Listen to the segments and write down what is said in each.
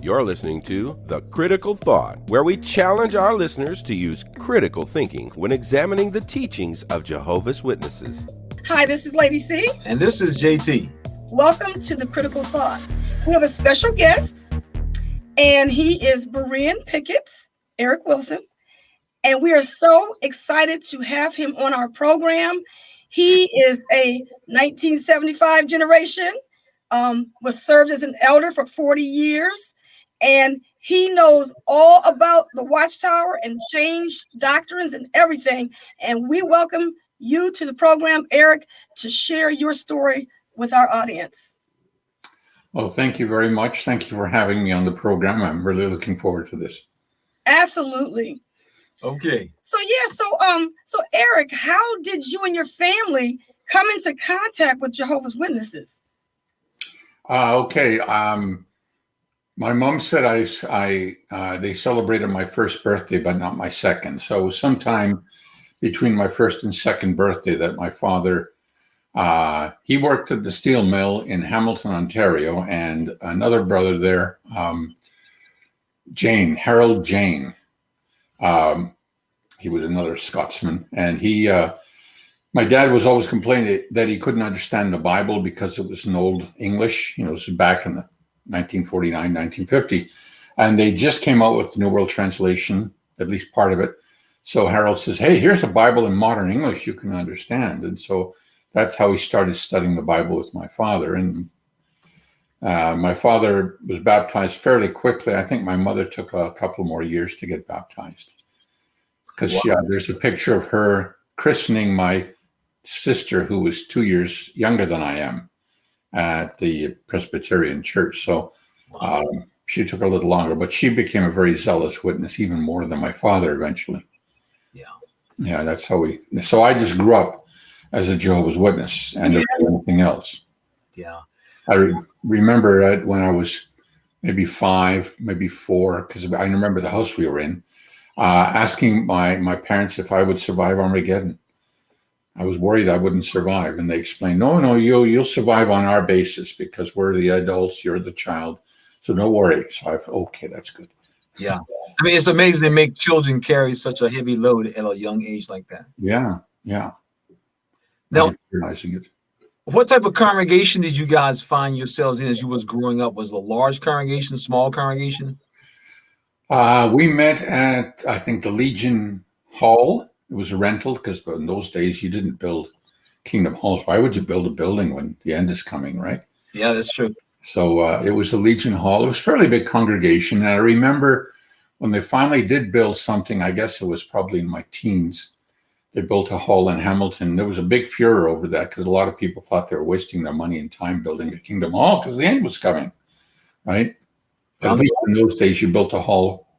You're listening to The Critical Thought, where we challenge our listeners to use critical thinking when examining the teachings of Jehovah's Witnesses. Hi, this is Lady C. And this is JT. Welcome to The Critical Thought. We have a special guest, and he is Berean Pickett's Eric Wilson. And we are so excited to have him on our program. He is a 1975 generation, was served as an elder for 40 years, and he knows all about the Watchtower and changed doctrines and everything. And we welcome you to the program, Eric, to share your story with our audience. Well, thank you very much. Thank you for having me on the program. I'm really looking forward to this. Absolutely. Okay. So Eric, how did you and your family come into contact with Jehovah's Witnesses? Okay. My mom said they celebrated my first birthday, but not my second. So it was sometime between my first and second birthday that my father, he worked at the steel mill in Hamilton, Ontario, and another brother there, Harold Jane. He was another Scotsman, and my dad was always complaining that he couldn't understand the Bible because it was in old English. This was back in the 1949, 1950, and they just came out with the New World Translation, at least part of it. So Harold says, "Hey, here's a Bible in modern English you can understand," and so that's how he started studying the Bible with my father. And my father was baptized fairly quickly. I think my mother took a couple more years to get baptized. Because there's a picture of her christening my sister, who was 2 years younger than I am, at the Presbyterian church. So she took a little longer, but she became a very zealous witness, even more than my father eventually. Yeah, that's how so I just grew up as a Jehovah's Witness and anything else. Yeah. I remember when I was maybe 5, maybe 4, because I remember the house we were in, asking my parents if I would survive Armageddon. I was worried I wouldn't survive, and they explained, no, you'll survive on our basis because we're the adults, you're the child, so don't worry. So I thought, okay, that's good. Yeah, I mean, it's amazing to make children carry such a heavy load at a young age like that. Yeah. Now, realizing it. What type of congregation did you guys find yourselves in as you was growing up? Was it a large congregation, small congregation? We met at, I think, the Legion Hall. It was a rental because in those days you didn't build Kingdom Halls. Why would you build a building when the end is coming, right? Yeah, that's true. So it was the Legion Hall. It was a fairly big congregation. And I remember when they finally did build something, I guess it was probably in my teens, they built a hall in Hamilton. There was a big furor over that because a lot of people thought they were wasting their money and time building a Kingdom Hall because the end was coming, right? At least in those days, you built a hall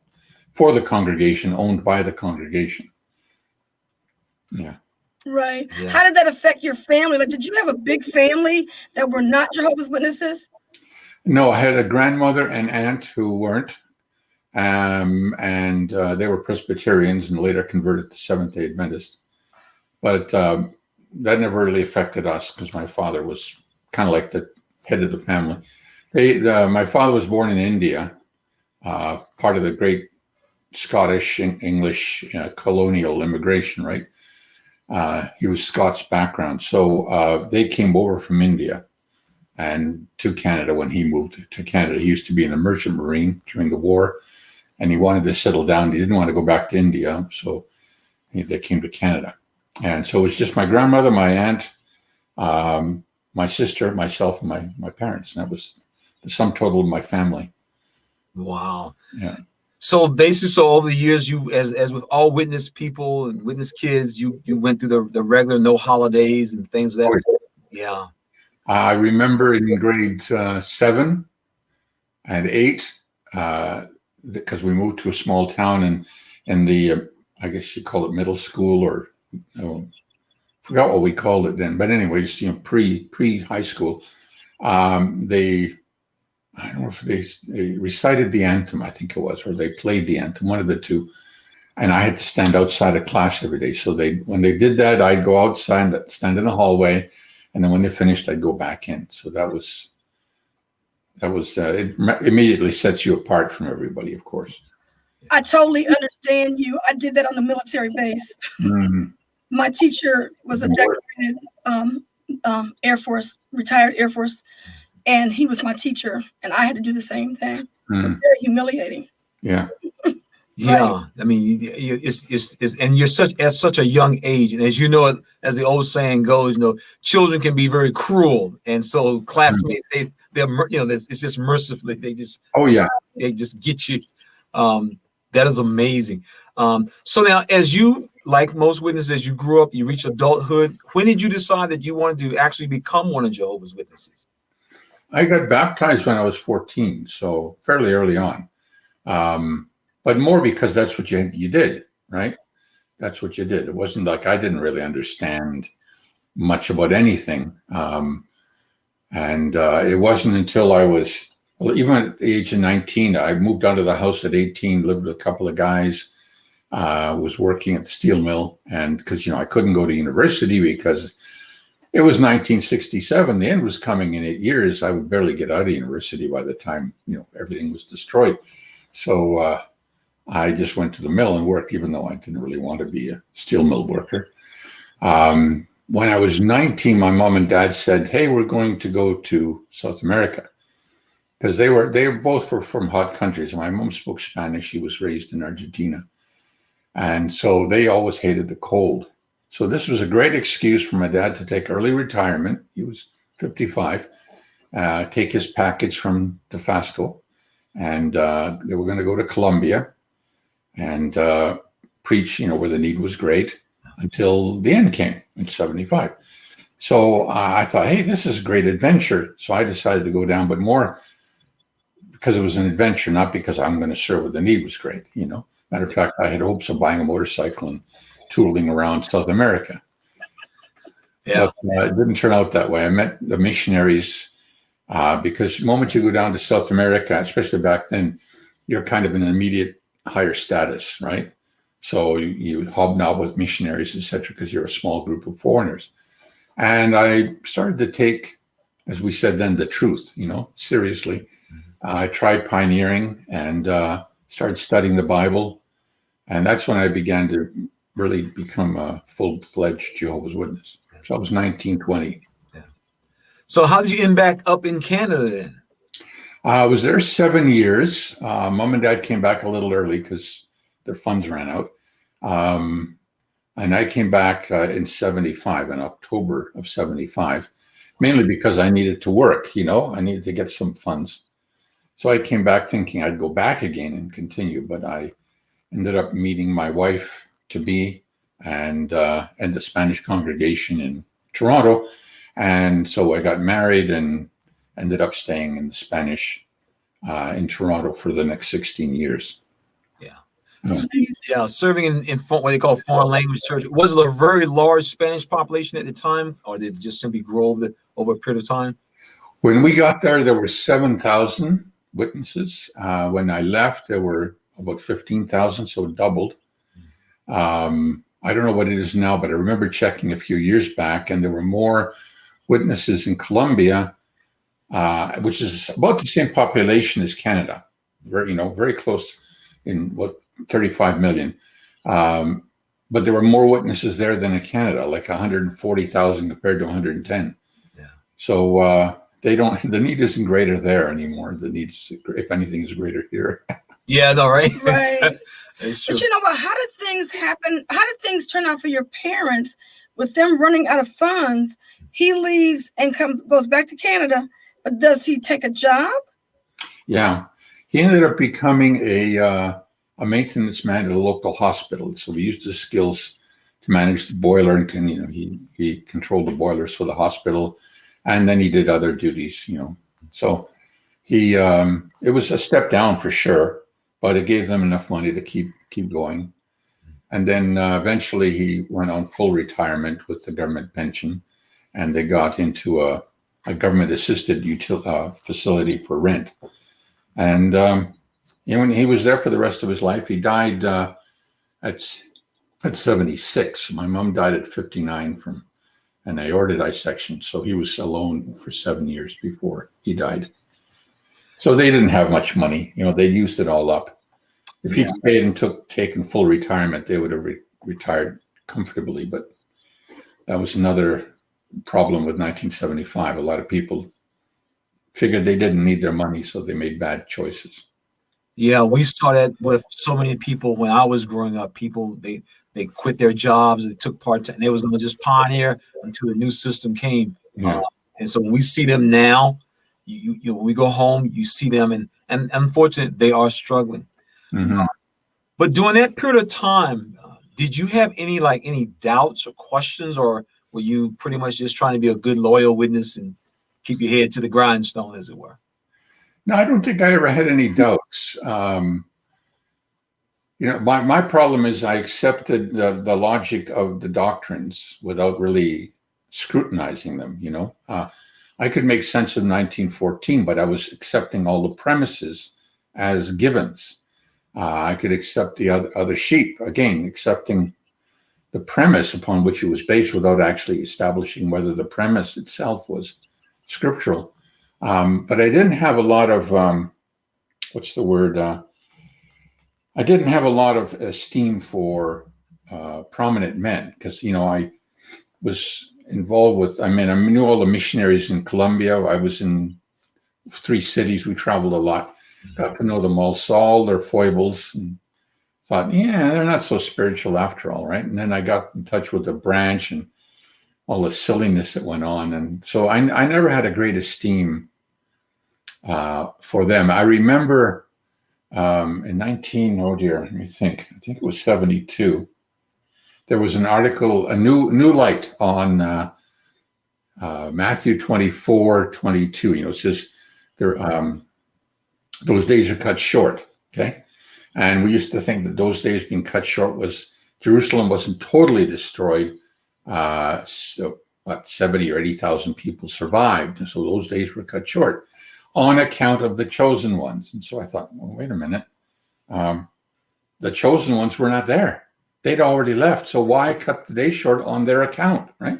for the congregation, owned by the congregation. Yeah. Right. Yeah. How did that affect your family? Like, did you have a big family that were not Jehovah's Witnesses? No, I had a grandmother and aunt who weren't, and they were Presbyterians and later converted to Seventh-day Adventists. But that never really affected us because my father was kind of like the head of the family. My father was born in India, part of the great Scottish and English colonial immigration, right? He was Scots background. So they came over from India and to Canada when he moved to Canada. He used to be in the merchant marine during the war, and he wanted to settle down. He didn't want to go back to India, so they came to Canada. And so it was just my grandmother, my aunt, my sister, myself, and my parents. And that was the sum total of my family. Wow. Yeah. So basically, over the years, you, as with all witness people and witness kids, you went through the regular no holidays and things of that. Yeah. I remember in grade 7 and 8, because we moved to a small town, and the I guess you call it middle school, or forgot what we called it then. But anyways, pre high school, I don't know if they recited the anthem, I think it was, or they played the anthem, one of the two. And I had to stand outside of class every day. So when they did that, I'd go outside, stand in the hallway, and then when they finished, I'd go back in. So that was it immediately sets you apart from everybody, of course. I totally understand you. I did that on the military base. Mm. My teacher was a decorated Air Force, retired Air Force, and he was my teacher, and I had to do the same thing. Mm. Very humiliating. Yeah. Yeah, I mean, it's and you're at such a young age, and as you know, as the old saying goes, children can be very cruel, and so classmates, they're it's just mercifully they just they just get you. That is amazing. So now, as you, like most witnesses, you grew up, you reached adulthood. When did you decide that you wanted to actually become one of Jehovah's Witnesses? I got baptized when I was 14, so fairly early on. But more because that's what you did, right? That's what you did. It wasn't like I didn't really understand much about anything. And it wasn't until I was, even at the age of 19, I moved out of the house at 18, lived with a couple of guys, was working at the steel mill. And because, I couldn't go to university because it was 1967. The end was coming in 8 years. I would barely get out of university by the time, everything was destroyed. So, I just went to the mill and worked, even though I didn't really want to be a steel mill worker. When I was 19, my mom and dad said, "Hey, we're going to go to South America," because they were both from hot countries. My mom spoke Spanish. She was raised in Argentina, and so they always hated the cold. So this was a great excuse for my dad to take early retirement. He was 55. Take his package from Dofasco, and they were going to go to Colombia and preach, where the need was great, until the end came in 75. So I thought, hey, this is a great adventure. So I decided to go down, but more because it was an adventure, not because I'm going to serve where the need was great. Matter of fact, I had hopes of buying a motorcycle and tooling around South America. Yeah, but it didn't turn out that way. I met the missionaries because the moment you go down to South America, especially back then, you're kind of in an immediate higher status, right? So you hobnob with missionaries, etc., because you're a small group of foreigners. And I started to take, as we said then, the truth, seriously. I tried pioneering and started studying the Bible. And that's when I began to really become a full-fledged Jehovah's Witness. So I was 19, 20. Yeah. So how did you end back up in Canada then? I was there 7 years. Mom and dad came back a little early because their funds ran out. And I came back in 75, in October of 75, mainly because I needed to work, I needed to get some funds. So I came back thinking I'd go back again and continue, but I ended up meeting my wife to be and the Spanish congregation in Toronto. And so I got married and ended up staying in the Spanish in Toronto for the next 16 years. Yeah, serving in what they call foreign language church. Was it a very large Spanish population at the time, or did it just simply grow over a period of time? When we got there were 7,000 witnesses. When I left, there were about 15,000, so it doubled. I don't know what it is now, but I remember checking a few years back, and there were more witnesses in Colombia, which is about the same population as Canada, very close, in 35 million. But there were more witnesses there than in Canada, like 140,000 compared to 110. Yeah. So the need isn't greater there anymore. The need, if anything, is greater here. Yeah, no, right? Right. It's true. But you know what? How did things happen? How did things turn out for your parents with them running out of funds? He leaves and goes back to Canada, but does he take a job? Yeah, he ended up becoming a maintenance man at a local hospital. So he used his skills to manage the boiler, and he controlled the boilers for the hospital, and then he did other duties. So he it was a step down for sure, but it gave them enough money to keep going. And then eventually he went on full retirement with the government pension, and they got into a government-assisted facility for rent. And when he was there for the rest of his life, he died at 76. My mom died at 59 from an aorta dissection, so he was alone for 7 years before he died. So they didn't have much money. They used it all up. If he'd stayed and taken full retirement, they would have retired comfortably. But that was another problem with 1975. A lot of people figured they didn't need their money, so they made bad choices. Yeah, we saw that with so many people when I was growing up. People, they quit their jobs, they took part-time, and they was going to just pioneer until the new system came. Yeah. And so when we see them now, when we go home, you see them, and unfortunately, they are struggling. Mm-hmm. But during that period of time, did you have any doubts or questions, or were you pretty much just trying to be a good, loyal witness and keep your head to the grindstone, as it were? No, I don't think I ever had any doubts. My problem is I accepted the logic of the doctrines without really scrutinizing them. I could make sense of 1914, but I was accepting all the premises as givens. I could accept the other sheep, again, accepting the premise upon which it was based without actually establishing whether the premise itself was scriptural. But I didn't have a lot of, I didn't have a lot of esteem for prominent men because, I was involved with, I knew all the missionaries in Colombia. I was in 3 cities. We traveled a lot, got to know them all, saw all their foibles and thought, they're not so spiritual after all, right? And then I got in touch with the branch and all the silliness that went on. And so I never had a great esteem for them. I remember in let me think. I think it was 72. There was an article, a new light on Matthew 24:22. It says those days are cut short. Okay, and we used to think that those days being cut short was Jerusalem wasn't totally destroyed. So what, 70 or 80,000 people survived, and so those days were cut short on account of the chosen ones. And so I thought, well, wait a minute, the chosen ones were not there. They'd already left. So why cut the day short on their account, right?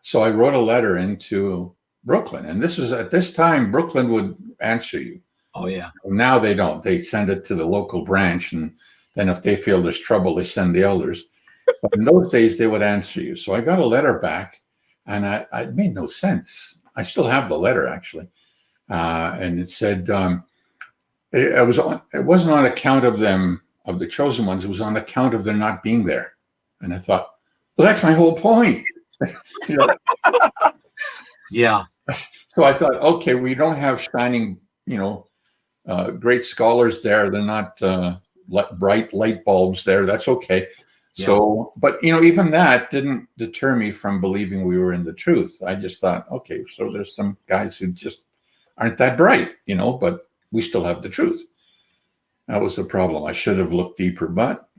So I wrote a letter into Brooklyn. And this was at this time, Brooklyn would answer you. Oh, yeah. Now they don't. They send it to the local branch. And then if they feel there's trouble, they send the elders. But in those days, they would answer you. So I got a letter back, and it made no sense. I still have the letter, actually. And it said it wasn't on account of them, of the chosen ones. It was on account of their not being there. And I thought, well, that's my whole point. Yeah. So I thought, okay, we don't have shining, great scholars there. They're not bright light bulbs there. That's okay. Yeah. So, but even that didn't deter me from believing we were in the truth. I just thought, okay, so there's some guys who just aren't that bright, but we still have the truth. That was the problem. I should have looked deeper, but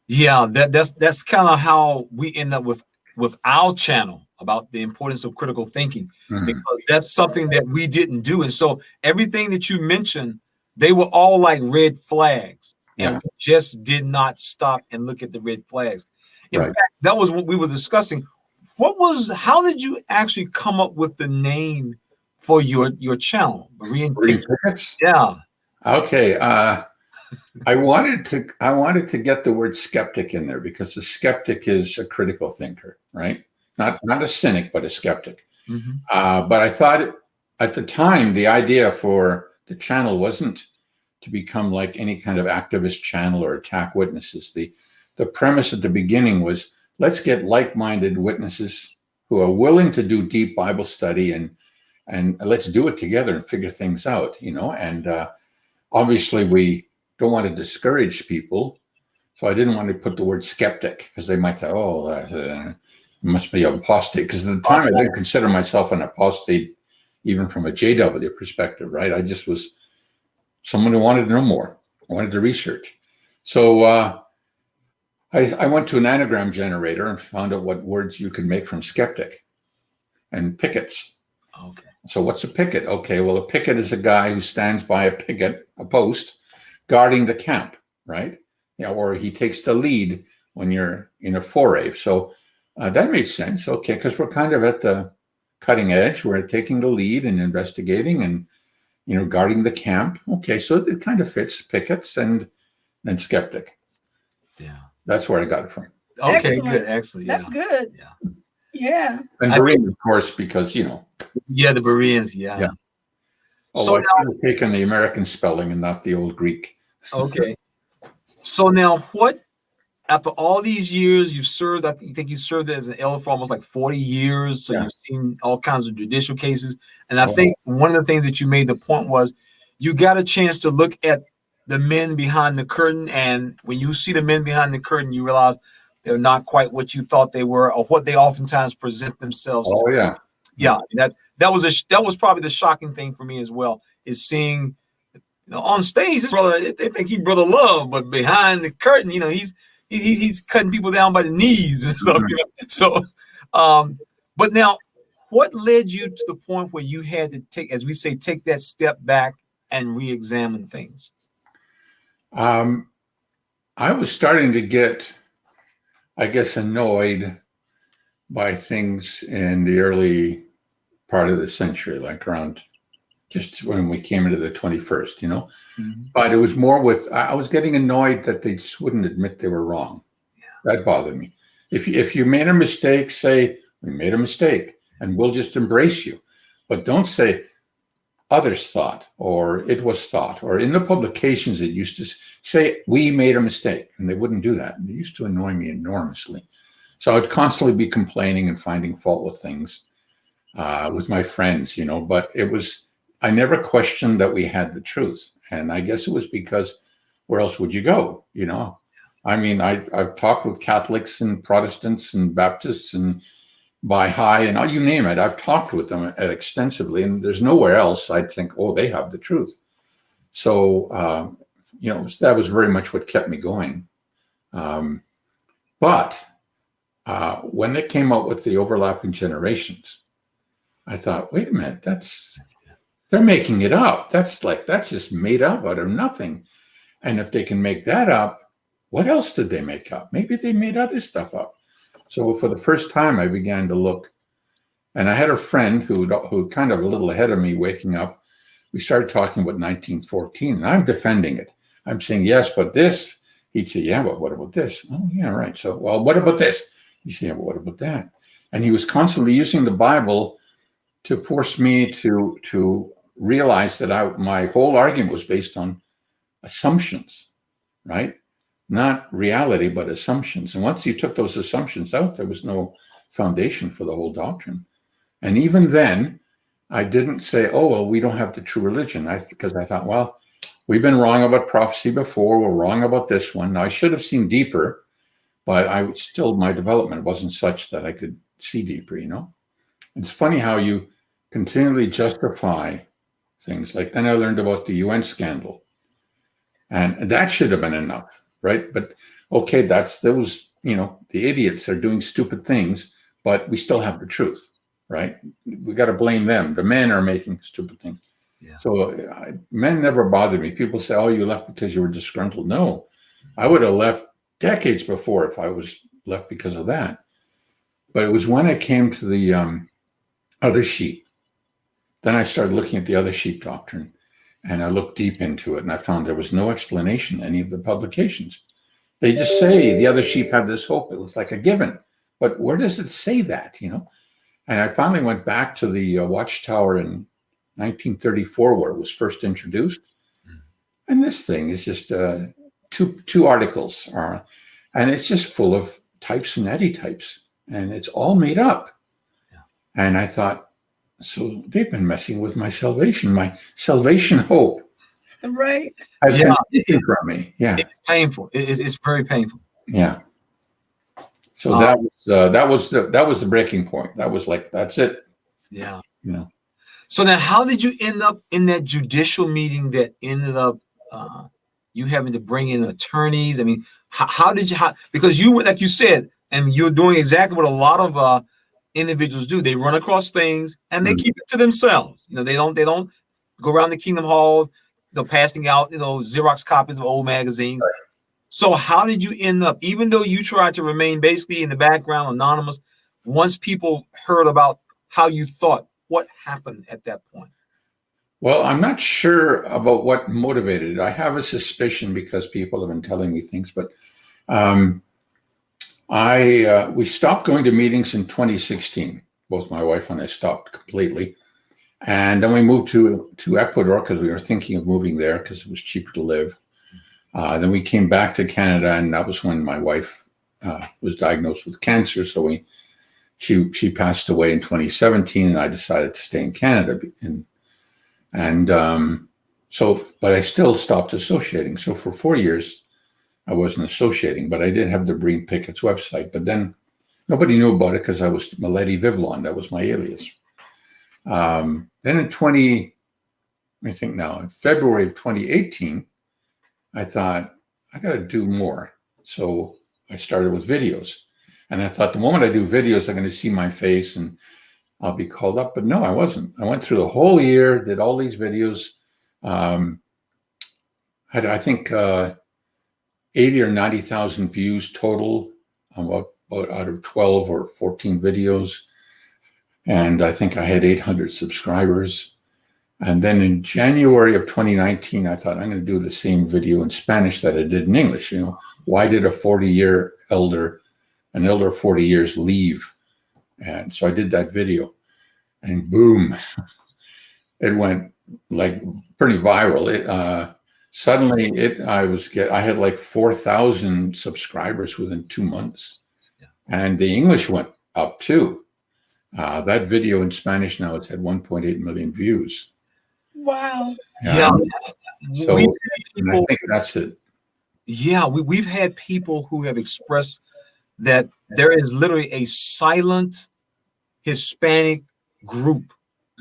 Yeah, that's kind of how we end up with our channel about the importance of critical thinking, because that's something that we didn't do. And so everything that you mentioned, they were all like red flags. And we just did not stop and look at the red flags. In fact, that was what we were discussing. How did you actually come up with the name for your channel? Berean Pickets? Yeah. Okay. I wanted to get the word skeptic in there because the skeptic is a critical thinker, right? Not a cynic, but a skeptic. But I thought at the time, the idea for the channel wasn't to become like any kind of activist channel or attack witnesses. The premise at the beginning was, let's get like-minded witnesses who are willing to do deep Bible study and let's do it together and figure things out, and obviously we don't want to discourage people. So I didn't want to put the word skeptic because they might say, oh, that must be apostate. Because at the time I didn't consider myself an apostate, even from a JW perspective, right? I just was someone who wanted to know more, wanted to research. So I went to an anagram generator and found out what words you could make from skeptic and pickets. Okay. So what's a picket? Okay, well, a picket is a guy who stands by a post, guarding the camp, right? Or he takes the lead when you're in a foray. So that made sense. Okay, because we're kind of at the cutting edge. We're taking the lead and investigating, guarding the camp. Okay, so it kind of fits Pickett's and Skeptic. Yeah. That's where I got it from. Okay, Excellent. good. Excellent. Yeah. That's good. Yeah. Yeah. And Berean, of course, because, Yeah, the Bereans. Yeah. Yeah. So I should have taken the American spelling and not the old Greek. okay. So now what, after all these years you've served, I think you served as an elder for almost like 40 years. So you've seen all kinds of judicial cases. And I think one of the things that you made the point was you got a chance to look at the men behind the curtain. And when you see the men behind the curtain, you realize they're not quite what you thought they were or what they oftentimes present themselves to. Oh, yeah. Yeah. That was probably the shocking thing for me as well, is seeing, on stage, this brother, they think he's Brother Love, but behind the curtain, he's cutting people down by the knees and stuff. So, but now, what led you to the point where you had to take, as we say, take that step back and re-examine things? I was starting to get, I guess, annoyed by things in the early part of the century, like around just when we came into the 21st, But it was more I was getting annoyed that they just wouldn't admit they were wrong. Yeah. That bothered me. If you made a mistake, say, we made a mistake, and we'll just embrace you. But don't say, others thought, or it was thought, or in the publications it used to say, we made a mistake, and they wouldn't do that. And it used to annoy me enormously. So I'd constantly be complaining and finding fault with things with my friends, but I never questioned that we had the truth. And I guess it was because where else would you go? I mean, I've talked with Catholics and Protestants and Baptists and Baha'i and you name it. I've talked with them extensively, and there's nowhere else I'd think, oh, they have the truth. So, that was very much what kept me going. But when they came out with the overlapping generations, I thought, wait a minute, they're making it up. That's just made up out of nothing. And if they can make that up, what else did they make up? Maybe they made other stuff up. So for the first time, I began to look, and I had a friend who kind of a little ahead of me waking up. We started talking about 1914, and I'm defending it. I'm saying, yes, but this. He'd say, yeah, but what about this? Oh, yeah, right. So, well, what about this? He'd say, yeah, but what about that? And he was constantly using the Bible to force me to realize that my whole argument was based on assumptions, right? Not reality, but assumptions. And once you took those assumptions out, there was no foundation for the whole doctrine. And even then, I didn't say, oh, well, we don't have the true religion. Because I thought, well, we've been wrong about prophecy before. We're wrong about this one. Now, I should have seen deeper, but my development wasn't such that I could see deeper, It's funny how you continually justify things. Like then I learned about the UN scandal, and that should have been enough, right? But okay, that's those, the idiots are doing stupid things, but we still have the truth, right? We got to blame them. The men are making stupid things. Yeah. So men never bothered me. People say, oh, you left because you were disgruntled. No, I would have left decades before if I was left because of that. But it was when I came to the other sheep. Then I started looking at the other sheep doctrine, and I looked deep into it, and I found there was no explanation in any of the publications. They just say the other sheep have this hope. It was like a given. But where does it say that, And I finally went back to the Watchtower in 1934, where it was first introduced. And this thing is just two articles, and it's just full of types and antitypes, and it's all made up. Yeah. And I thought, so they've been messing with my salvation hope. Right. Has been taken from me. Yeah. It's painful. It's very painful. Yeah. So that was the breaking point. That was like, that's it. Yeah. So now, how did you end up in that judicial meeting that ended up you having to bring in attorneys? I mean, how because you were, like you said, and you're doing exactly what a lot of individuals do. They run across things and they keep it to themselves. They don't go around the Kingdom Halls, passing out, Xerox copies of old magazines. Right. So how did you end up, even though you tried to remain basically in the background, anonymous, once people heard about how you thought, what happened at that point? Well, I'm not sure about what motivated it. I have a suspicion because people have been telling me things, but we stopped going to meetings in 2016. Both my wife and I stopped completely. And then we moved to Ecuador because we were thinking of moving there because it was cheaper to live. Then we came back to Canada, and that was when my wife was diagnosed with cancer. So she passed away in 2017, and I decided to stay in Canada. But I still stopped associating. So for 4 years, I wasn't associating, but I did have the Breen Pickett's website. But then nobody knew about it because I was Mileti Vivlon. That was my alias. Then in February of 2018, I thought, I got to do more. So I started with videos. And I thought the moment I do videos, I'm going to see my face and I'll be called up. But no, I wasn't. I went through the whole year, did all these videos. Had, I think, 80 or 90,000 views total about out of 12 or 14 videos. And I think I had 800 subscribers. And then in January of 2019, I thought I'm going to do the same video in Spanish that I did in English. You know, why did an elder of 40 years leave? And so I did that video, and boom, it went like pretty viral. Suddenly I had like 4,000 subscribers within 2 months. Yeah. And the English went up too. That video in Spanish now, it's had 1.8 million views. Wow. Yeah. So I think that's it. Yeah, we've had people who have expressed that there is literally a silent Hispanic group.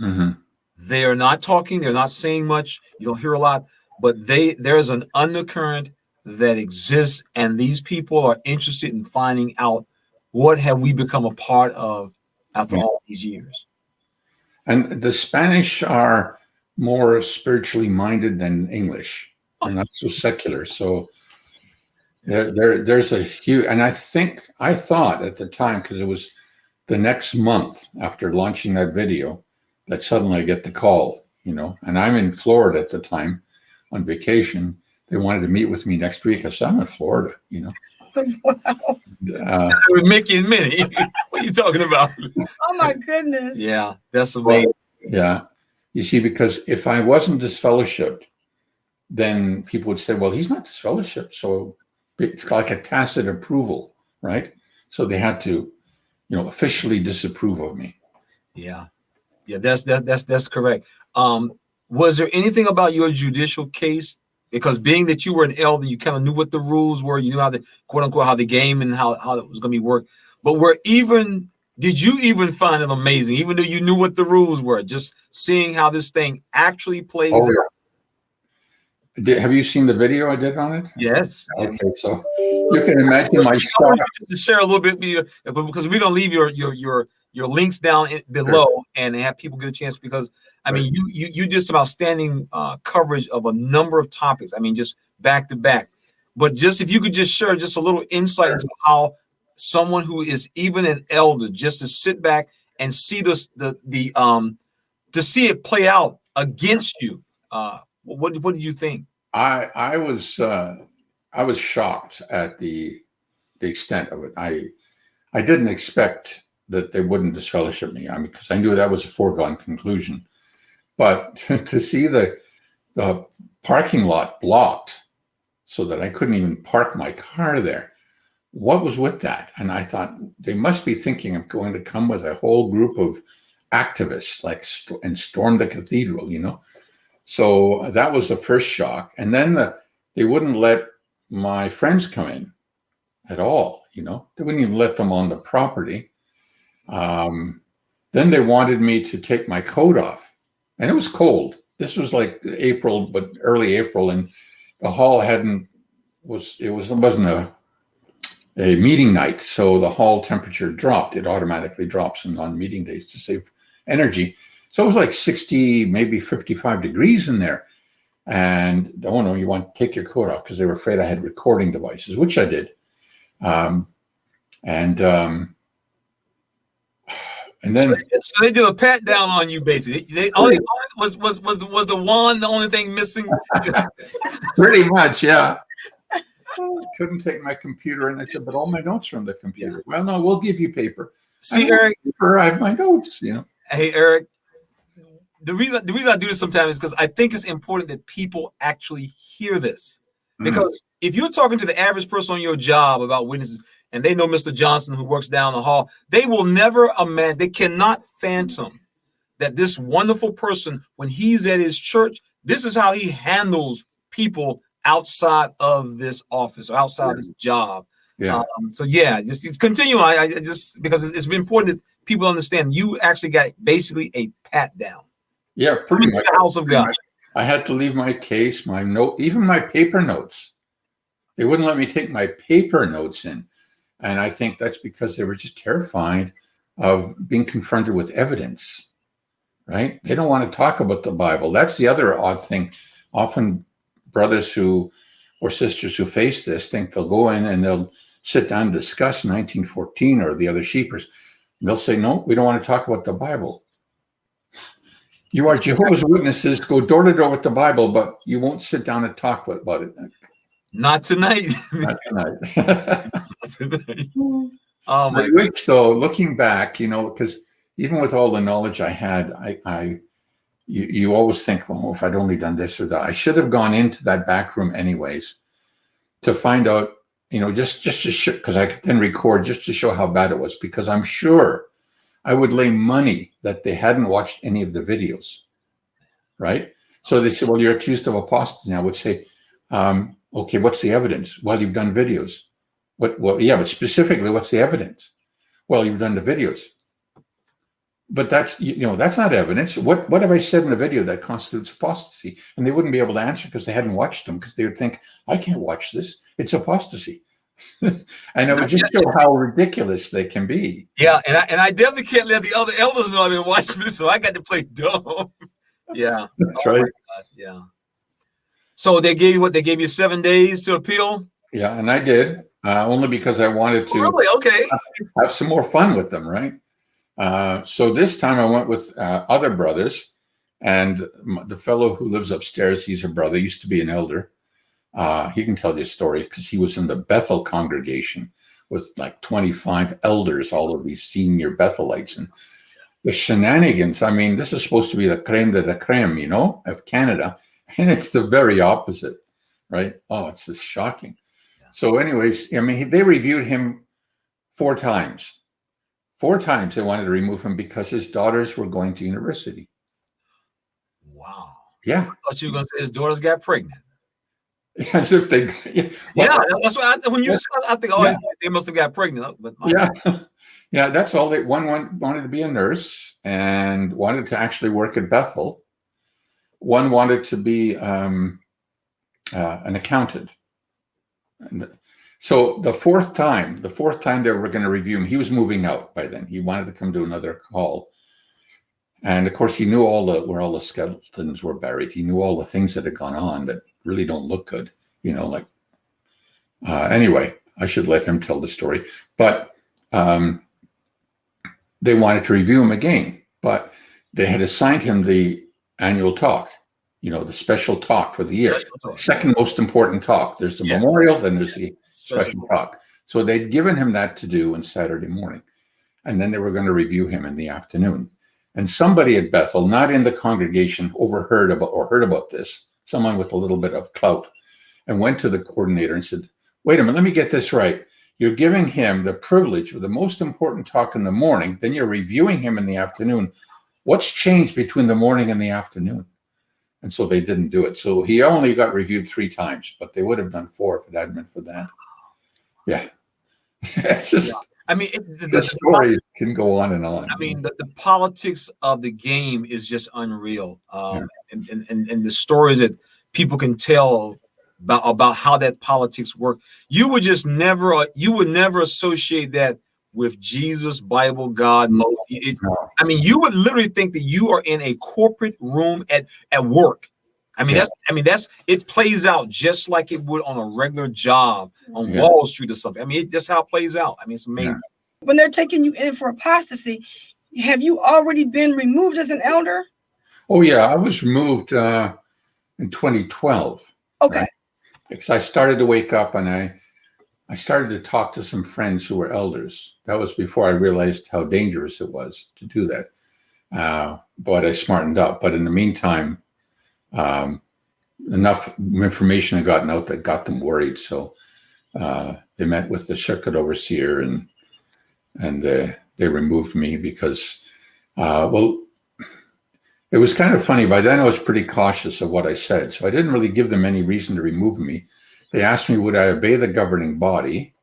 Mm-hmm. They are not talking, they're not saying much, you don't hear a lot, but there's an undercurrent that exists, and these people are interested in finding out what have we become a part of after all these years. And the Spanish are more spiritually minded than English. They're not so secular. So there's a huge, and I thought at the time, because it was the next month after launching that video, that suddenly I get the call, you know, and I'm in Florida at the time on vacation. They wanted to meet with me next week. I said, I'm in Florida, you know. Wow. With Mickey and Minnie. What are you talking about? Oh my goodness. Yeah, that's amazing. Yeah. You see, because if I wasn't disfellowshipped, then people would say, well, he's not disfellowshipped. So it's like a tacit approval, right? So they had to, you know, officially disapprove of me. Yeah. Yeah, that's correct. Was there anything about your judicial case? Because being that you were an elder, you kind of knew what the rules were, you knew how the quote unquote how the game and how it was going to be worked. But did you even find it amazing, even though you knew what the rules were, just seeing how this thing actually plays out? Have you seen the video I did on it? Yes. Okay, so you can imagine my shock. To share a little bit, because we're gonna leave your links down below, sure, and have people get a chance, because I mean you did some outstanding coverage of a number of topics. I mean, just back to back. But just if you could just share just a little insight into how someone who is even an elder, just to sit back and see this to see it play out against you. What did you think? I was shocked at the extent of it. I didn't expect that they wouldn't disfellowship me. I mean, because I knew that was a foregone conclusion. But to see the parking lot blocked so that I couldn't even park my car there, what was with that? And I thought they must be thinking I'm going to come with a whole group of activists, like and storm the cathedral, you know. So that was the first shock. And then they wouldn't let my friends come in at all, you know. They wouldn't even let them on the property. Then they wanted me to take my coat off. And it was cold. This was like April, but early April. And the hall wasn't a meeting night. So the hall temperature dropped. It automatically drops on meeting days to save energy. So it was like 60, maybe 55 degrees in there. And oh no, you want to take your coat off, because they were afraid I had recording devices, which I did. And then so they did a pat down on you, basically. They only was the wand the only thing missing? pretty much, yeah. Couldn't take my computer, and I said, but all my notes are on the computer. Yeah. Well, no, we'll give you paper. See, Eric, I have my notes, you know. Hey, Eric, the reason I do this sometimes is because I think it's important that people actually hear this. Because if you're talking to the average person on your job about witnesses, and they know Mr. Johnson who works down the hall, they will never imagine, they cannot phantom that this wonderful person, when he's at his church, this is how he handles people outside of this office or outside of this job. Yeah. So yeah, just continue on. I just because it's important that people understand you actually got basically a pat down. Yeah, pretty much. The house of God. I had to leave my case, my note, even my paper notes. They wouldn't let me take my paper notes in. And I think that's because they were just terrified of being confronted with evidence, right? They don't want to talk about the Bible. That's the other odd thing. Often brothers who or sisters who face this think they'll go in and they'll sit down and discuss 1914 or the other sheepers. And they'll say, no, we don't want to talk about the Bible. You are Jehovah's Witnesses, go door to door with the Bible, but you won't sit down and talk about it. Not tonight. Not tonight. Not tonight. Oh my I wish, though, looking back, you know, because even with all the knowledge I had, you always think, well, if I'd only done this or that, I should have gone into that back room anyways to find out, you know, just to show, because I could then record just to show how bad it was, because I'm sure I would lay money that they hadn't watched any of the videos, right? So they said, well, you're accused of apostasy. And I would say, okay, what's the evidence? Well, you've done videos. Well, yeah, but specifically, what's the evidence? Well, you've done the videos. But that's, you know, that's not evidence. What have I said in the video that constitutes apostasy? And they wouldn't be able to answer because they hadn't watched them, because they would think, I can't watch this. It's apostasy. And it would just show how ridiculous they can be. Yeah, and I definitely can't let the other elders know I've been watching this, so I got to play dumb. Yeah. That's right. Yeah. So they gave you what? They gave you 7 days to appeal? Yeah, and I did, only because I wanted to really? Okay. have some more fun with them, right? So this time I went with other brothers, and the fellow who lives upstairs, he's a brother, used to be an elder. He can tell you a story because he was in the Bethel congregation with like 25 elders, all of these senior Bethelites. And the shenanigans, I mean, this is supposed to be the creme de la creme, you know, of Canada. And it's the very opposite, right? Oh, it's just shocking. So anyways, I mean, they reviewed him 4 times. 4 times they wanted to remove him because his daughters were going to university. Wow. Yeah. I thought you were going to say his daughters got pregnant. As if they, yeah, that's what when you said, I think, oh, yeah, they must have got pregnant. But yeah, that's all. One wanted to be a nurse and wanted to actually work at Bethel. One wanted to be an accountant. And so the fourth time they were going to review him, he was moving out by then. He wanted to come to another call. And of course, he knew where all the skeletons were buried. He knew all the things that had gone on that really don't look good, you know, like, anyway, I should let him tell the story. But they wanted to review him again, but they had assigned him the annual talk, you know, the special talk for the year. Second most important talk. There's the memorial, then there's the special talk. So they'd given him that to do on Saturday morning. And then they were going to review him in the afternoon. And somebody at Bethel, not in the congregation, heard about this, someone with a little bit of clout, and went to the coordinator and said, wait a minute, let me get this right. You're giving him the privilege of the most important talk in the morning, then you're reviewing him in the afternoon. What's changed between the morning and the afternoon? And so they didn't do it. So he only got reviewed 3 times, but they would have done 4 if it hadn't been for that. Yeah. It's just, I mean, the story can go on and on. I mean, the politics of the game is just unreal. And the stories that people can tell about how that politics work, you would never associate that with Jesus, Bible, God. I mean, you would literally think that you are in a corporate room at work. I mean, it plays out just like it would on a regular job on Wall Street or something. I mean, that's how it plays out. I mean, it's amazing. When they're taking you in for apostasy, Have you already been removed as an elder? Oh yeah, I was removed in 2012. Okay. Right? Because I started to wake up and I started to talk to some friends who were elders. That was before I realized how dangerous it was to do that. But I smartened up. But in the meantime, enough information had gotten out that got them worried. So they met with the circuit overseer and they removed me because, well, it was kind of funny. By then I was pretty cautious of what I said. So I didn't really give them any reason to remove me. They asked me, would I obey the governing body?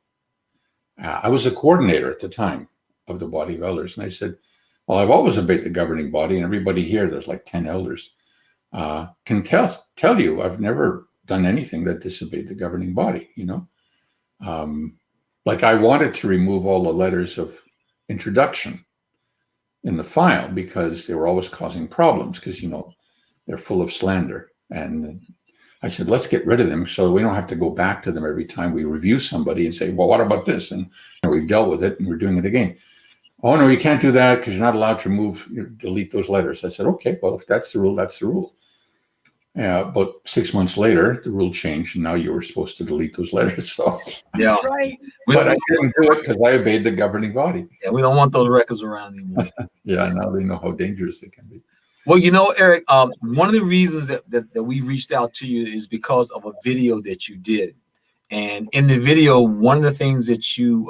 I was a coordinator at the time of the body of elders. And I said, well, I've always obeyed the governing body, and everybody here, there's like 10 elders, can tell you I've never done anything that disobeyed the governing body, you know? Like I wanted to remove all the letters of introduction in the file because they were always causing problems because, you know, they're full of slander. And I said, let's get rid of them so we don't have to go back to them every time we review somebody and say, well, what about this? And you know, we've dealt with it and we're doing it again. Oh, no, you can't do that because you're not allowed to delete those letters. I said, okay, well, if that's the rule, that's the rule. But 6 months later, the rule changed and now you were supposed to delete those letters. So Yeah. Right. but I didn't do it because I obeyed the governing body. Yeah, we don't want those records around anymore. Yeah, now they know how dangerous they can be. Well, you know, Eric, one of the reasons that we reached out to you is because of a video that you did. And in the video, one of the things that you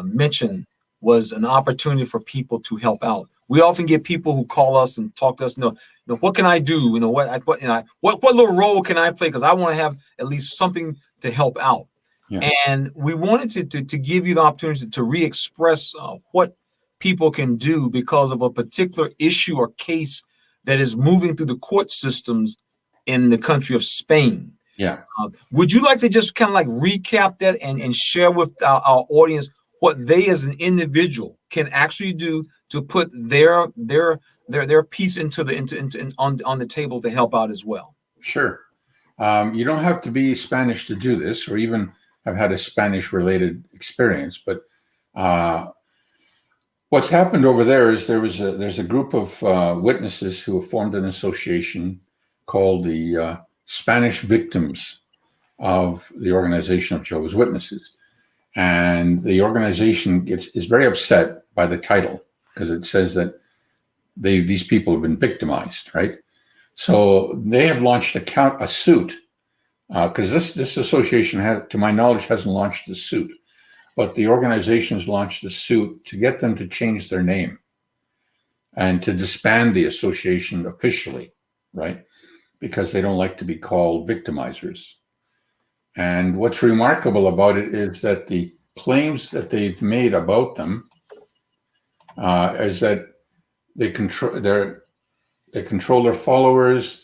mentioned was an opportunity for people to help out. We often get people who call us and talk to us, you know, what can I do? You know, what little role can I play? Because I want to have at least something to help out. Yeah. And we wanted to give you the opportunity to re-express what people can do because of a particular issue or case that is moving through the court systems in the country of Spain. Yeah. Would you like to just kind of like recap that and share with our audience what they as an individual can actually do to put their piece on the table to help out as well? Sure. You don't have to be Spanish to do this or even have had a Spanish related experience, but what's happened over there is there's a group of witnesses who have formed an association called the Spanish Victims of the Organization of Jehovah's Witnesses. And the organization is very upset by the title because it says that these people have been victimized, right? So they have launched a suit because this association, to my knowledge, hasn't launched a suit. But the organization has launched a suit to get them to change their name and to disband the association officially, right? Because they don't like to be called victimizers. And what's remarkable about it is that the claims that they've made about them is that they control their followers,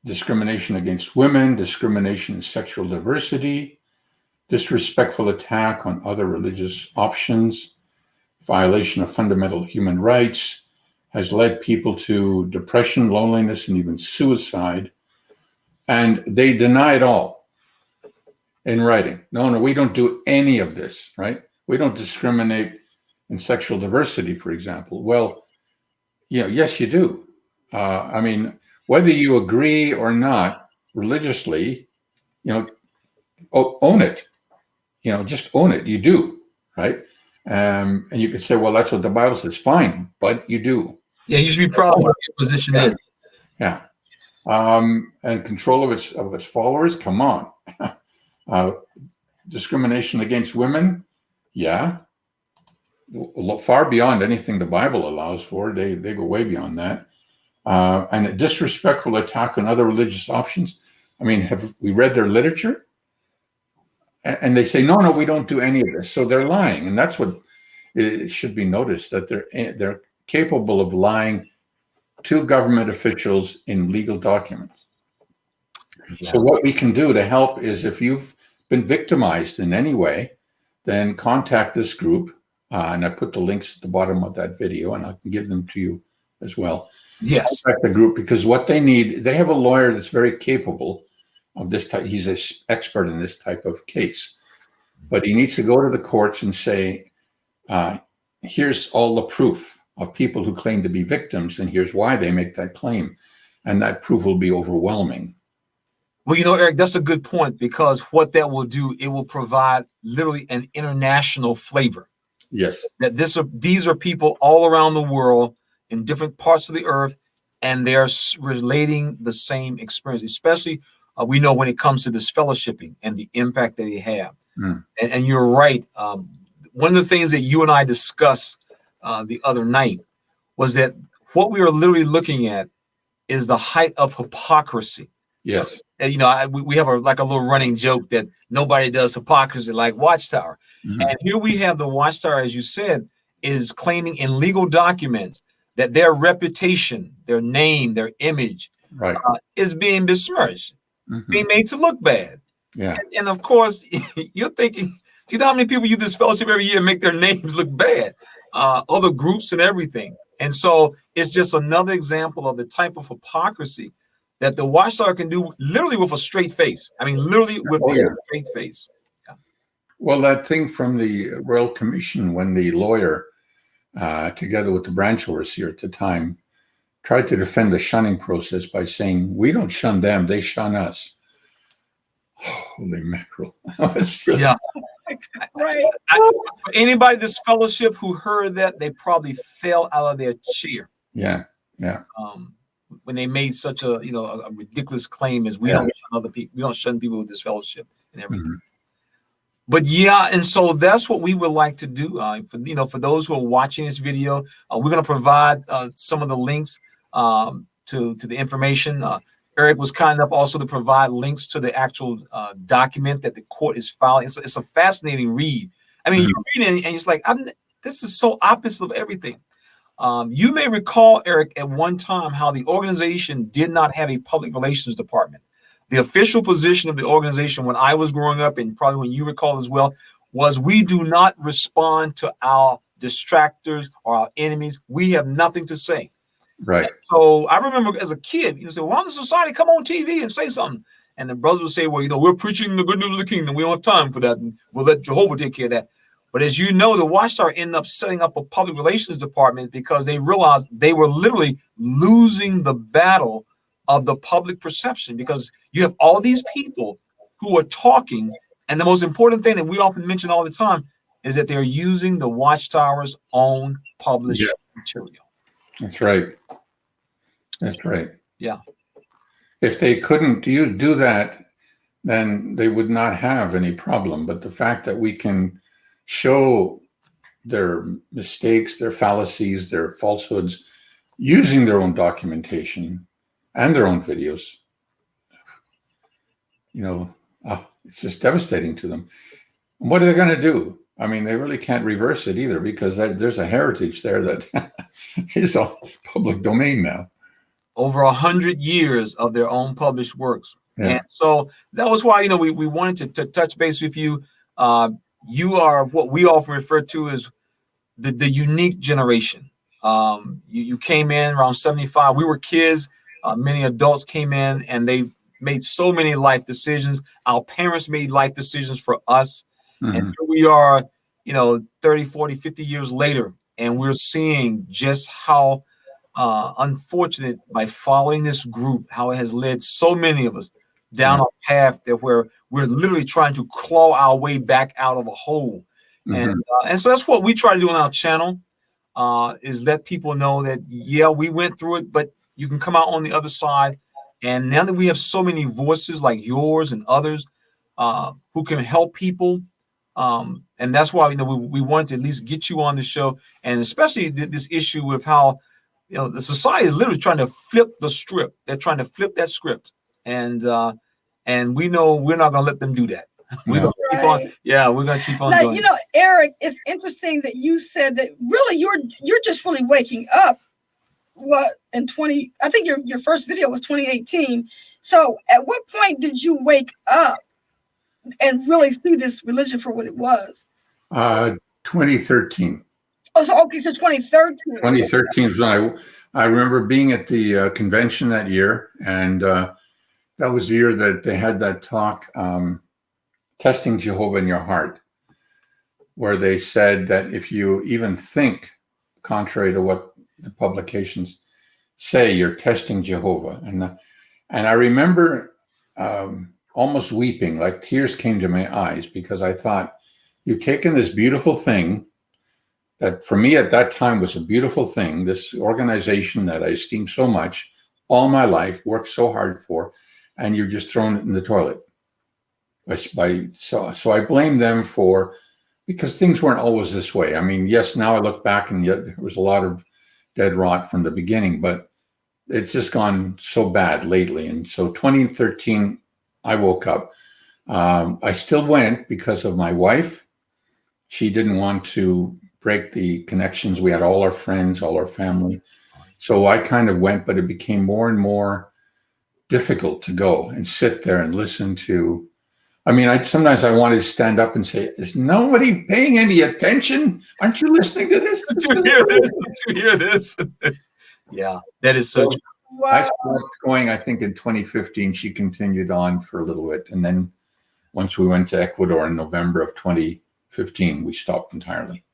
discrimination against women, discrimination in sexual diversity, disrespectful attack on other religious options, violation of fundamental human rights, has led people to depression, loneliness, and even suicide. And they deny it all in writing. No, we don't do any of this, right? We don't discriminate in sexual diversity, for example. Well, yes, you do. I mean, whether you agree or not religiously, own it. Just own it. You do, right? And you could say, well, that's what the Bible says. Fine, but you do. Yeah, you should be proud of what your position is. Yeah. And control of its followers. Come on. Discrimination against women. Yeah. Far beyond anything the Bible allows for. They go way beyond that. And a disrespectful attack on other religious options. I mean, have we read their literature? And they say, no, we don't do any of this. So they're lying. And that's what it should be noticed, that they're capable of lying to government officials in legal documents. Yeah. So what we can do to help is, if you've been victimized in any way, then contact this group. And I put the links at the bottom of that video, and I can give them to you as well. Yes. Contact the group, because what they need, they have a lawyer that's very capable of this type. He's an expert in this type of case, but he needs to go to the courts and say, here's all the proof of people who claim to be victims, and here's why they make that claim. And that proof will be overwhelming. Well, you know, Eric, that's a good point, because what that will do, it will provide literally an international flavor. Yes. That these are people all around the world in different parts of the earth, and they're relating the same experience, especially we know when it comes to disfellowshipping and the impact that they have. And you're right. One of the things that you and I discussed the other night was that what we are literally looking at is the height of hypocrisy. Yes. And, you know, we have a little running joke that nobody does hypocrisy like Watchtower. And here we have the Watchtower, as you said, is claiming in legal documents that their reputation, their name, their image is being besmirched, being made to look bad. Yeah. And of course, you're thinking, do you know how many people use this fellowship every year and make their names look bad? Other groups and everything. And so it's just another example of the type of hypocrisy that the Watchtower can do literally with a straight face. I mean, literally with a straight face. Yeah. Well, that thing from the Royal Commission, when the lawyer, together with the branch overseer at the time, tried to defend the shunning process by saying, we don't shun them, they shun us. Holy mackerel. Yeah. Right. For anybody in this fellowship who heard that, they probably fell out of their chair. Yeah. Yeah. When they made such a ridiculous claim as we don't shun other people, we don't shun people with this fellowship and everything. But yeah, and so that's what we would like to do. For those who are watching this video, we're going to provide some of the links to the information. Eric was kind enough also to provide links to the actual document that the court is filing. It's a fascinating read. I mean, you read it and it's like, this is so opposite of everything. You may recall, Eric, at one time how the organization did not have a public relations department. The official position of the organization when I was growing up, and probably when you recall as well, was we do not respond to our distractors or our enemies. We have nothing to say. Right. And so I remember as a kid, you say, why does society come on TV and say something? And the brothers would say, well, we're preaching the good news of the kingdom. We don't have time for that. And we'll let Jehovah take care of that. But as you know, the Watchtower ended up setting up a public relations department because they realized they were literally losing the battle of the public perception, because you have all these people who are talking. And the most important thing that we often mention all the time is that they're using the Watchtower's own published material. That's right. That's right. Yeah. If they couldn't do that, then they would not have any problem. But the fact that we can show their mistakes, their fallacies, their falsehoods, using their own documentation and their own videos, it's just devastating to them. And what are they going to do? I mean, they really can't reverse it either, because there's a heritage there that is all public domain now. Over 100 years of their own published works. Yeah. And so that was why, we wanted to touch base with you. You are what we often refer to as the unique generation. You came in around 75. We were kids. Many adults came in and they made so many life decisions. Our parents made life decisions for us. And here we are, 30, 40, 50 years later, and we're seeing just how unfortunate, by following this group, how it has led so many of us down a path that where we're literally trying to claw our way back out of a hole. And so that's what we try to do on our channel, is let people know that, we went through it, but you can come out on the other side. And now that we have so many voices like yours and others who can help people, and that's why we wanted to at least get you on the show, and especially this issue with how the society is literally trying to flip the script. They're trying to flip that script, and we know we're not going to let them do that. We're going to keep on. Yeah, we're going to keep on. Now, doing Eric, it's interesting that you said that really you're just really waking up. What I think your first video was 2018. So at what point did you wake up and really see this religion for what it was? 2013. Oh, so 2013. 2013 is when I remember being at the convention that year, and that was the year that they had that talk, Testing Jehovah in Your Heart, where they said that if you even think contrary to what the publications say, you're testing Jehovah. And I remember almost weeping, like tears came to my eyes, because I thought, you've taken this beautiful thing that for me at that time was a beautiful thing, this organization that I esteem so much, all my life, worked so hard for, and you've just thrown it in the toilet. So I blame them for, because things weren't always this way. I mean, yes, now I look back and yet there was a lot of dead rot from the beginning, but it's just gone so bad lately. And so 2013, I woke up. I still went because of my wife. She didn't want to break the connections. We had all our friends, all our family. So I kind of went, but it became more and more difficult to go and sit there and listen to. I mean, sometimes I wanted to stand up and say, is nobody paying any attention? Aren't you listening to this? Did you hear this? Did you hear this? Yeah, that is so true. Wow. I stopped going, I think, in 2015. She continued on for a little bit. And then once we went to Ecuador in November of 2015, we stopped entirely.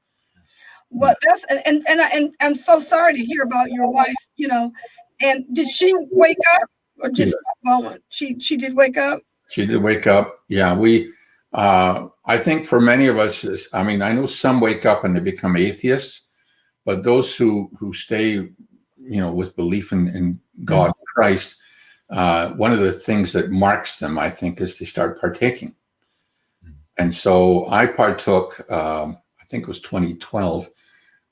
Well, that's and I'm so sorry to hear about your wife, you know. And did she wake up or just stop going? She did wake up. She did wake up. Yeah, I think for many of us, I mean, I know some wake up and they become atheists, but those who stay, you know, with belief in God, Christ, one of the things that marks them, I think, is they start partaking. And so I partook, I think it was 2012,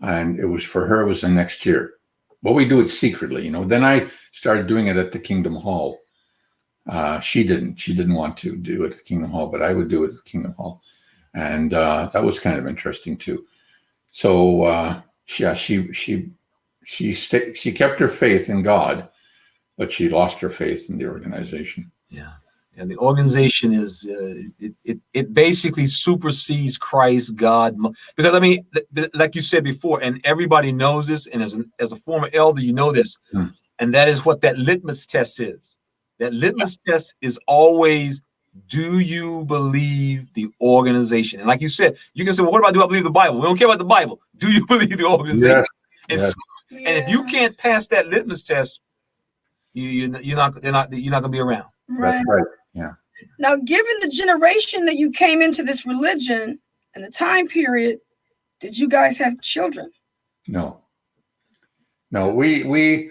and it was for her, it was the next year. But we do it secretly, you know. Then I started doing it at the Kingdom Hall. She didn't want to do it at Kingdom Hall, but I would do it at Kingdom Hall. And that was kind of interesting too. So yeah, she kept her faith in God, but she lost her faith in the organization. Yeah. And the organization is, it basically supersedes Christ, God. Because I mean, like you said before, and everybody knows this, and as a former elder, you know this, and that is what that litmus test is. That litmus test is always, do you believe the organization? And like you said, you can say, well, what about, do I believe the Bible? We don't care about the Bible. Do you believe the organization? Yes. And if you can't pass that litmus test, you're not gonna be around. Right. That's right. Yeah. Now, given the generation that you came into this religion and the time period, did you guys have children? No, we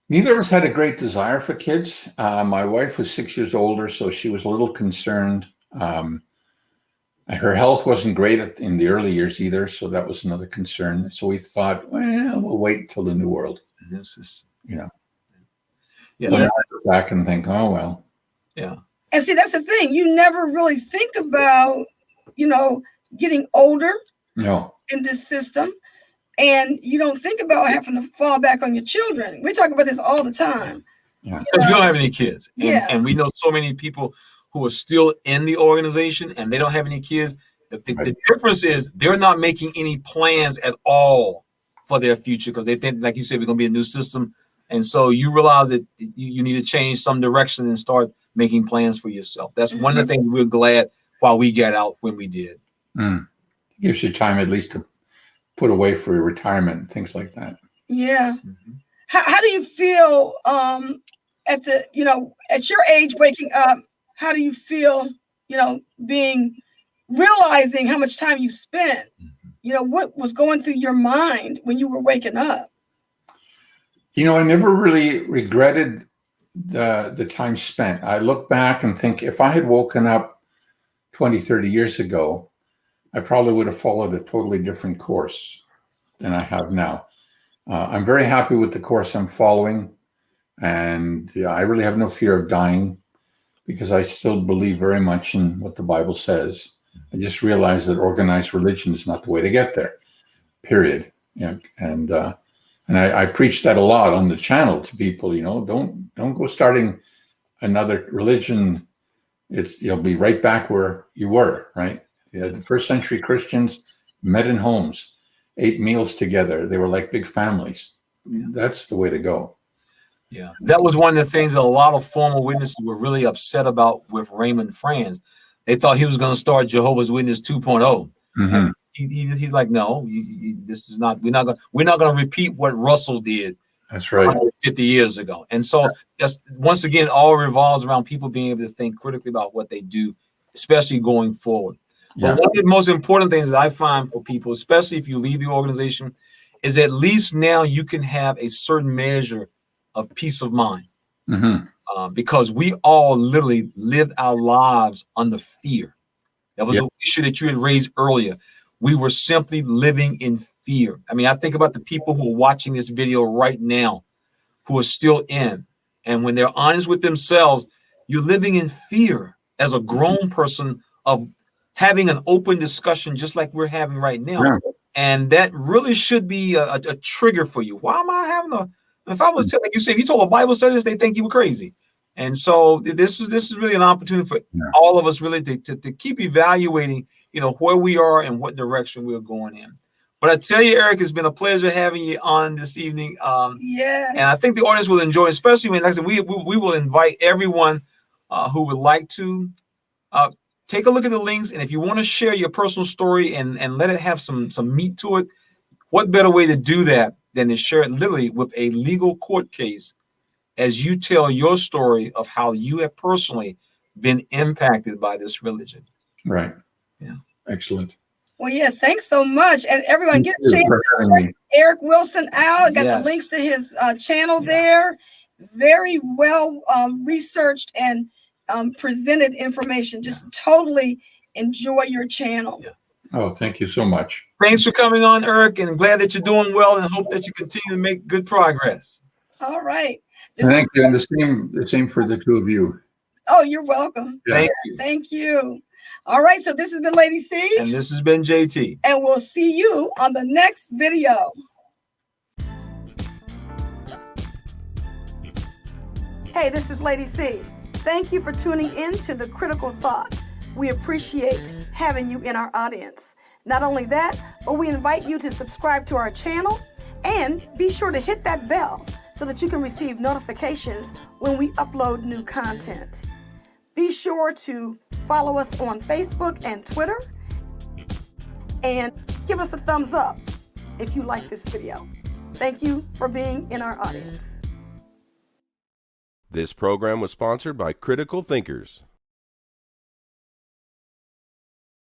neither of us had a great desire for kids. My wife was 6 years older, so she was a little concerned. Her health wasn't great in the early years either, so that was another concern. So we thought, well, we'll wait until the new world. You know. Yeah. So I look back and think, oh well. Yeah. And see, that's the thing. You never really think about, you know, getting older. No. In this system, and you don't think about having to fall back on your children. We talk about this all the time. Yeah. Because we don't have any kids. Yeah. And we know so many people who are still in the organization and they don't have any kids. The difference is they're not making any plans at all for their future because they think, like you said, we're going to be a new system. And so you realize that you need to change some direction and start making plans for yourself. That's one of the things we're glad while we got out when we did. Gives you time at least to put away for your retirement and things like that. Yeah. How do you feel at your age waking up? How do you feel, you know, realizing how much time you spent? You know, what was going through your mind when you were waking up? You know, I never really regretted the time spent. I look back and think if I had woken up 20, 30 years ago, I probably would have followed a totally different course than I have now. I'm very happy with the course I'm following. And I really have no fear of dying because I still believe very much in what the Bible says. I just realized that organized religion is not the way to get there, period. Yeah, and I preach that a lot on the channel to people, you know, don't go starting another religion. You'll be right back where you were, right? Yeah, the first century Christians met in homes, ate meals together. They were like big families. That's the way to go. Yeah, that was one of the things that a lot of former witnesses were really upset about with Raymond Franz. They thought he was going to start Jehovah's Witness 2.0. Mm-hmm. He's like, no, this is not. We're not going to repeat what Russell did. That's right. 50 years ago. And so just once again, all revolves around people being able to think critically about what they do, especially going forward. Yeah. But one of the most important things that I find for people, especially if you leave the organization, is at least now you can have a certain measure of peace of mind. Mm-hmm. Because we all literally lived our lives under fear. That was an issue that you had raised earlier. We were simply living in fear. I mean, I think about the people who are watching this video right now, who are still in. And when they're honest with themselves, you're living in fear as a grown person of having an open discussion just like we're having right now. Yeah. And that really should be a trigger for you. Why am I having if I was like you said, if you told a Bible study this, they think you were crazy. And so this is really an opportunity for all of us really to keep evaluating, where we are and what direction we're going in. But I tell you, Eric, it's been a pleasure having you on this evening. Yes. And I think the audience will enjoy, especially when, like I said, we will invite everyone who would like to take a look at the links. And if you want to share your personal story and let it have some meat to it, what better way to do that than to share it literally with a legal court case as you tell your story of how you have personally been impacted by this religion. Right. Yeah. Excellent. Well, yeah, thanks so much. And everyone, get a chance to check Eric Wilson out. Got the links to his channel there. Very well researched and presented information. Just totally enjoy your channel. Yeah. Oh, thank you so much. Thanks for coming on, Eric, and glad that you're doing well and hope that you continue to make good progress. All right. Thank you. And the same for the two of you. Oh, you're welcome. Yeah. Thank you. Thank you. All right. So this has been Lady C. And this has been JT. And we'll see you on the next video. Hey, this is Lady C. Thank you for tuning in to The Critical Thought. We appreciate having you in our audience. Not only that, but we invite you to subscribe to our channel and be sure to hit that bell so that you can receive notifications when we upload new content. Be sure to follow us on Facebook and Twitter and give us a thumbs up if you like this video. Thank you for being in our audience. This program was sponsored by Critical Thinkers.